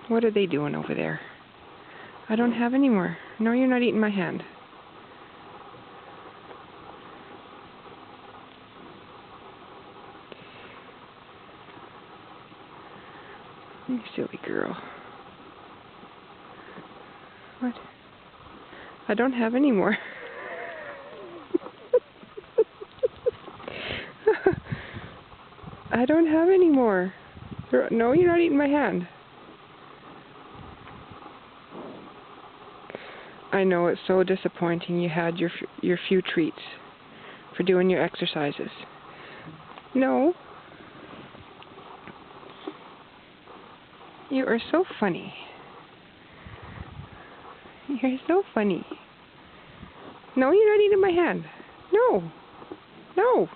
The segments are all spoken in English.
What are they doing over there? I don't have any more. No, you're not eating my hand. You silly girl. What? I don't have any more. I don't have any more. No, you're not eating my hand. I know, it's so disappointing. You had your few treats for doing your exercises. No. You are so funny. You're so funny. No, you're not eating my hand. No. No.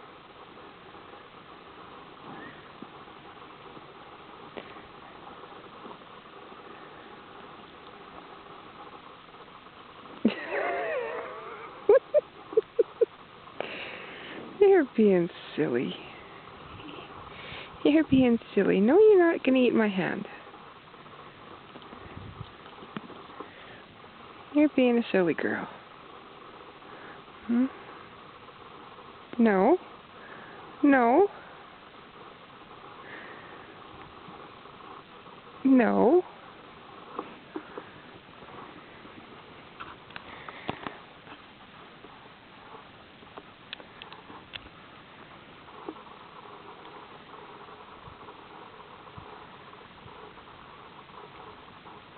You're being silly. You're being silly. No, you're not going to eat my hand. You're being a silly girl. Hmm? No. No. No.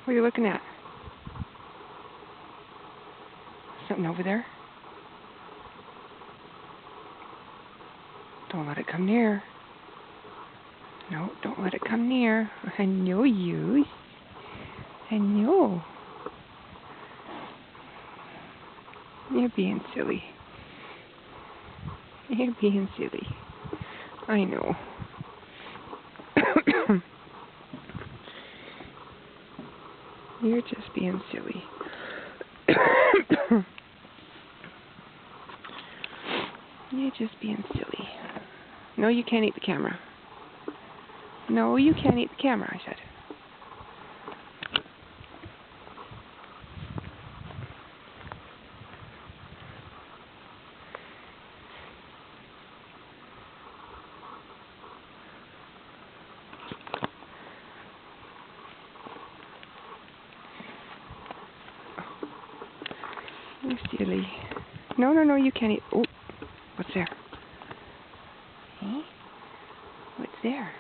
What are you looking at? Something over there? Don't let it come near. No, don't let it come near. I know you. I know. You're being silly. You're being silly. I know. You're just being silly. You're just being silly. No, you can't eat the camera. No, you can't eat the camera, I said. You're silly. No, no, no, you can't eat. Oh, what's there? Hey? What's there?